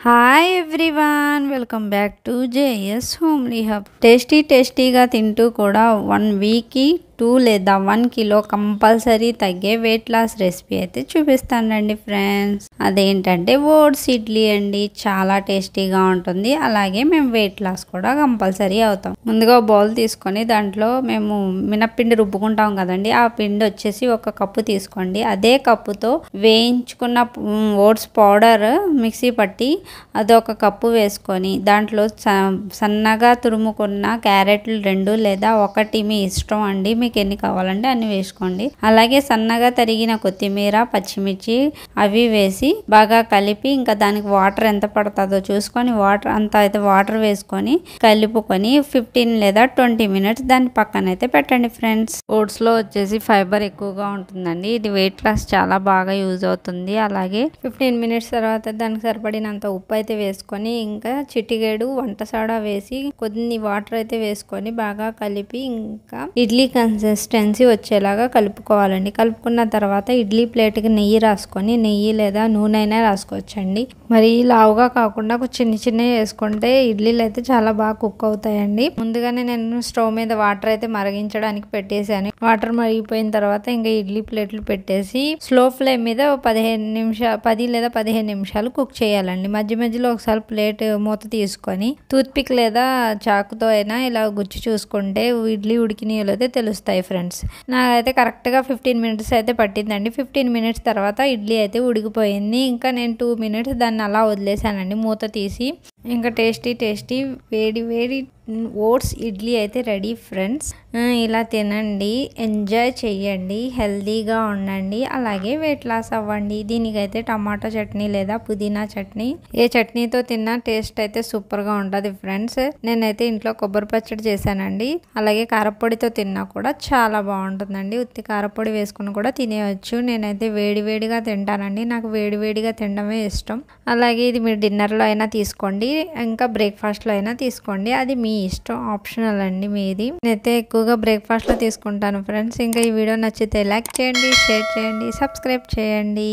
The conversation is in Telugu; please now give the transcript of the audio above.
Hi everyone, welcome back to JS homely hub. టేస్టీగా తింటూ కూడా 1 వీక్కి 2 లేదా 1 కిలో కంపల్సరీ తగ్గే వెయిట్ లాస్ రెసిపీ అయితే చూపిస్తానండి ఫ్రెండ్స్. అదేంటంటే ఓట్స్ ఇడ్లీ అండి. చాలా టేస్టీగా ఉంటుంది, అలాగే మేము వెయిట్ లాస్ కూడా కంపల్సరీ అవుతాం. ముందుగా బౌల్ తీసుకొని దాంట్లో మేము మినప్పిండి రుబ్బుకుంటాం కదండి, ఆ పిండి వచ్చేసి 1 కప్పు తీసుకోండి. అదే కప్పుతో వేయించుకున్న ఓట్స్ పౌడర్ మిక్సీ పట్టి అది 1 కప్పు వేసుకొని దాంట్లో సన్నగా తురుముకున్న క్యారెట్లు 2 లేదా 1 మీ ఇష్టం అండి, మీకు ఎన్ని కావాలంటే అన్ని వేసుకోండి. అలాగే సన్నగా తరిగిన కొత్తిమీర, పచ్చిమిర్చి అవి వేసి బాగా కలిపి ఇంకా దానికి వాటర్ ఎంత పడుతుందో చూసుకొని వాటర్ వేసుకొని కలుపుకొని 15 లేదా 20 మినిట్స్ దాని పక్కన అయితే పెట్టండి ఫ్రెండ్స్. ఓట్స్ లో వచ్చేసి ఫైబర్ ఎక్కువగా ఉంటుందండి, ఇది వెయిట్ లాస్ చాలా బాగా యూజ్ అవుతుంది. అలాగే 15 మినిట్స్ తర్వాత దానికి సరిపడినంత ఉప్పు అయితే వేసుకొని ఇంకా చిటికెడు వంట సోడా వేసి కొన్ని వాటర్ అయితే వేసుకొని బాగా కలిపి ఇంకా ఇడ్లీ కన్సిస్టెన్సీ వచ్చేలాగా కలుపుకోవాలండి. కలుపుకున్న తర్వాత ఇడ్లీ ప్లేట్కి నెయ్యి రాసుకొని, నెయ్యి లేదా నూనె అయినా రాసుకోవచ్చండి. మరి లావుగా కాకుండా చిన్న వేసుకుంటే ఇడ్లీలు అయితే చాలా బాగా కుక్ అవుతాయండి. ముందుగానే నేను స్టవ్ మీద వాటర్ అయితే మరిగించడానికి పెట్టేశాను. వాటర్ మరిగిపోయిన తర్వాత ఇంకా ఇడ్లీ ప్లేట్లు పెట్టేసి స్లో ఫ్లేమ్ మీద 10 లేదా 15 నిమిషాలు కుక్ చేయాలండి. మధ్యలో ఒకసారి ప్లేట్ మూత తీసుకొని టూత్ పిక్ లేదా చాకుతో అయినా ఇలా గుచ్చి చూసుకుంటే ఇడ్లీ ఉడికినాయో లేదో తెలుస్తాయి ఫ్రెండ్స్. నాకైతే కరెక్ట్గా 15 మినిట్స్ అయితే పట్టిందండి. 15 మినిట్స్ తర్వాత ఇడ్లీ అయితే ఉడికిపోయింది. ఇంకా నేను 2 మినిట్స్ దాన్ని అలా వదిలేసానండి మూత తీసి. ఇంకా టేస్టీ వేడి ఓట్స్ ఇడ్లీ అయితే రెడీ ఫ్రెండ్స్. ఇలా తినండి, ఎంజాయ్ చెయ్యండి, హెల్తీగా ఉండండి, అలాగే వెయిట్ లాస్ అవ్వండి. దీనికైతే టమాటో చట్నీ లేదా పుదీనా చట్నీ, ఏ చట్నీతో తిన్నా టేస్ట్ అయితే సూపర్గా ఉంటుంది ఫ్రెండ్స్. నేనైతే ఇంట్లో కొబ్బరి పచ్చడి చేశానండి. అలాగే కారపొడితో తిన్నా కూడా చాలా బాగుంటుందండి. ఉత్తి కారపొడి వేసుకుని కూడా తినేయచ్చు. నేనైతే వేడిగా తింటానండి, నాకు వేడిగా తినడమే ఇష్టం. అలాగే ఇది మీరు డిన్నర్లో అయినా తీసుకోండి, ఇంకా బ్రేక్ఫాస్ట్లో అయినా తీసుకోండి, అది మీ ఇష్టం, ఆప్షనల్ అండి మీది. నేనైతే ఎక్కువగా బ్రేక్ఫాస్ట్లో తీసుకుంటాను ఫ్రెండ్స్. ఇంకా ఈ వీడియో నచ్చితే లైక్ చేయండి, షేర్ చేయండి, సబ్స్క్రైబ్ చేయండి.